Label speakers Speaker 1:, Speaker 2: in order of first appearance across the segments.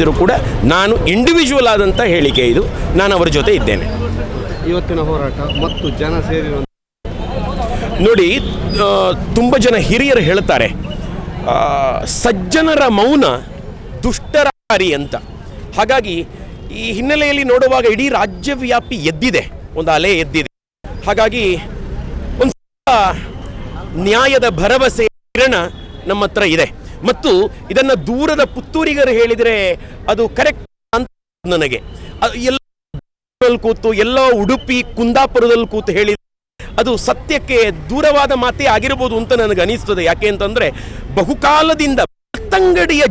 Speaker 1: ಹೇಳಿದರೂ ಕೂಡ ನಾನು ಇಂಡಿವಿಜುವಲ್ ಆದಂಥ ಹೇಳಿಕೆ ಇದು, ನಾನು ಅವರ ಜೊತೆ ಇದ್ದೇನೆ.
Speaker 2: ಇವತ್ತಿನ ಹೋರಾಟ ಮತ್ತು ಜನ ಸೇರಿರುವ
Speaker 1: ನೋಡಿ, ತುಂಬ ಜನ ಹಿರಿಯರು ಹೇಳ್ತಾರೆ ಸಜ್ಜನರ ಮೌನ ದುಷ್ಟರ ಹಾರಿ ಅಂತ. ಹಾಗಾಗಿ ಈ ಹಿನ್ನೆಲೆಯಲ್ಲಿ ನೋಡುವಾಗ ಇಡೀ ರಾಜ್ಯವ್ಯಾಪಿ ಎದ್ದಿದೆ, ಒಂದು ಅಲೆ ಎದ್ದಿದೆ. ಹಾಗಾಗಿ ಒಂದು ನ್ಯಾಯದ ಭರವಸೆ ಕಿರಣ ನಮ್ಮ ಹತ್ರ ಇದೆ. ಮತ್ತು ಇದನ್ನು ದೂರದ ಪುತ್ತೂರಿಗರು ಹೇಳಿದರೆ ಅದು ಕರೆಕ್ಟ್ ಅಂತ ನನಗೆ. ಎಲ್ಲ ಕೂತು ಎಲ್ಲ ಉಡುಪಿ ಕುಂದಾಪುರದಲ್ಲಿ ಕೂತು ಹೇಳಿದ ಅದು ಸತ್ಯಕ್ಕೆ ದೂರವಾದ ಮಾತೇ ಆಗಿರಬಹುದು ಅಂತ ನನಗೆ ಅನಿಸ್ತದೆ. ಯಾಕೆ ಅಂತಂದ್ರೆ ಬಹುಕಾಲದಿಂದ ಬೆಳ್ತಂಗಡಿಯ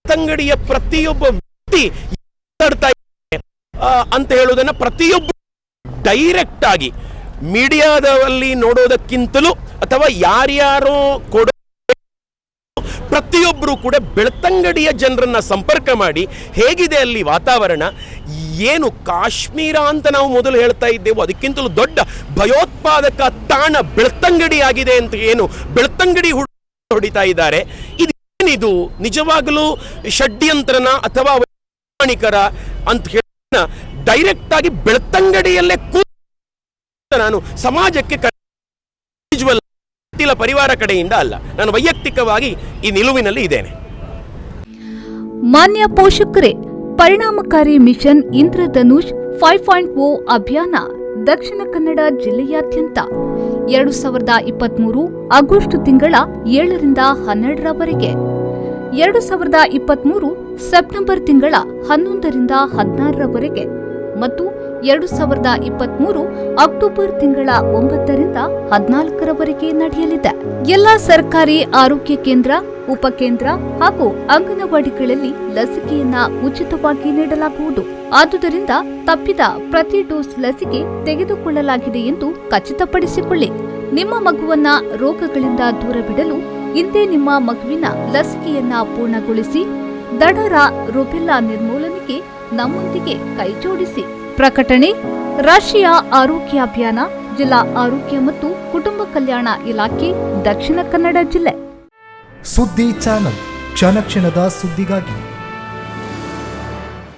Speaker 1: ಬೆಳ್ತಂಗಡಿಯ ಪ್ರತಿಯೊಬ್ಬ ವ್ಯಕ್ತಿ ಅಂತ ಹೇಳೋದನ್ನ ಪ್ರತಿಯೊಬ್ಬ ಡೈರೆಕ್ಟ್ ಆಗಿ ಮೀಡಿಯಾದಲ್ಲಿ ನೋಡೋದಕ್ಕಿಂತಲೂ ಅಥವಾ ಯಾರ್ಯಾರೋ ಕೊಡೋ ಪ್ರತಿಯೊಬ್ಬರು ಕೂಡ ಬೆಳ್ತಂಗಡಿಯ ಜನರನ್ನ ಸಂಪರ್ಕ ಮಾಡಿ ಹೇಗಿದೆ ಅಲ್ಲಿ ವಾತಾವರಣ, ಏನು ಕಾಶ್ಮೀರ ಅಂತ ನಾವು ಮೊದಲು ಹೇಳ್ತಾ ಇದ್ದೇವೆ, ಅದಕ್ಕಿಂತಲೂ ದೊಡ್ಡ ಭಯೋತ್ಪಾದಕ ತಾಣ ಬೆಳ್ತಂಗಡಿ ಆಗಿದೆ ಅಂತ ಏನು ಬೆಳ್ತಂಗಡಿ ಹೊಡಿತಾ ಇದ್ದಾರೆ, ಇದೇನಿದು ನಿಜವಾಗಲೂ ಷಡ್ಯಂತ್ರನ ಅಥವಾ ಪ್ರಾಮಾಣಿಕರ ಅಂತ ಹೇಳ ಡೈರೆಕ್ಟ್ ಆಗಿ ಬೆಳ್ತಂಗಡಿಯಲ್ಲೇ ನಾನು ಸಮಾಜಕ್ಕೆ ಪರಿವಾರ ಕಡೆಯಿಂದ ಅಲ್ಲ, ನಾನು ವೈಯಕ್ತಿಕವಾಗಿ ಈ ನಿಲುವಿನಲ್ಲಿ ಇದ್ದೇನೆ.
Speaker 3: ಮಾನ್ಯ ಪೋಷಕರೇ, ಪರಿಣಾಮಕಾರಿ ಮಿಷನ್ ಇಂದ್ರಧನುಷ್ 5.0 ಅಭಿಯಾನ ದಕ್ಷಿಣ ಕನ್ನಡ ಜಿಲ್ಲೆಯಾದ್ಯಂತ 2023 ಆಗಸ್ಟ್ ತಿಂಗಳ 7ರಿಂದ 12ರವರೆಗೆ, 2023 ಸೆಪ್ಟೆಂಬರ್ ತಿಂಗಳ 11ರಿಂದ 16ರವರೆಗೆ ಮತ್ತು 2023 ಅಕ್ಟೋಬರ್ ತಿಂಗಳ 9ರಿಂದ 14ರವರೆಗೆ ನಡೆಯಲಿದೆ. ಎಲ್ಲಾ ಸರ್ಕಾರಿ ಆರೋಗ್ಯ ಕೇಂದ್ರ, ಉಪಕೇಂದ್ರ ಹಾಗೂ ಅಂಗನವಾಡಿಗಳಲ್ಲಿ ಲಸಿಕೆಯನ್ನ ಉಚಿತವಾಗಿ ನೀಡಲಾಗುವುದು. ಆದುದರಿಂದ ತಪ್ಪಿದ ಪ್ರತಿ ಡೋಸ್ ಲಸಿಕೆ ತೆಗೆದುಕೊಳ್ಳಲಾಗಿದೆ ಎಂದು ಖಚಿತಪಡಿಸಿಕೊಳ್ಳಿ. ನಿಮ್ಮ ಮಗುವನ್ನ ರೋಗಗಳಿಂದ ದೂರವಿಡಲು ಇಂದೇ ನಿಮ್ಮ ಮಗುವಿನ ಲಸಿಕೆಯನ್ನ ಪೂರ್ಣಗೊಳಿಸಿ ದಡರ ರುಬೆಲ್ಲಾ ನಿರ್ಮೂಲನೆಗೆ ನಮ್ಮೊಂದಿಗೆ ಕೈಜೋಡಿಸಿ. ಪ್ರಕಟಣೆ ರಾಷ್ಟ್ರೀಯ ಆರೋಗ್ಯ ಅಭಿಯಾನ, ಜಿಲ್ಲಾ ಆರೋಗ್ಯ ಮತ್ತು ಕುಟುಂಬ ಕಲ್ಯಾಣ ಇಲಾಖೆ, ದಕ್ಷಿಣ ಕನ್ನಡ ಜಿಲ್ಲೆ.
Speaker 4: ಸುದ್ದಿ ಚಾನಲ್, ಕ್ಷಣ ಕ್ಷಣದ ಸುದ್ದಿಗಾಗಿ.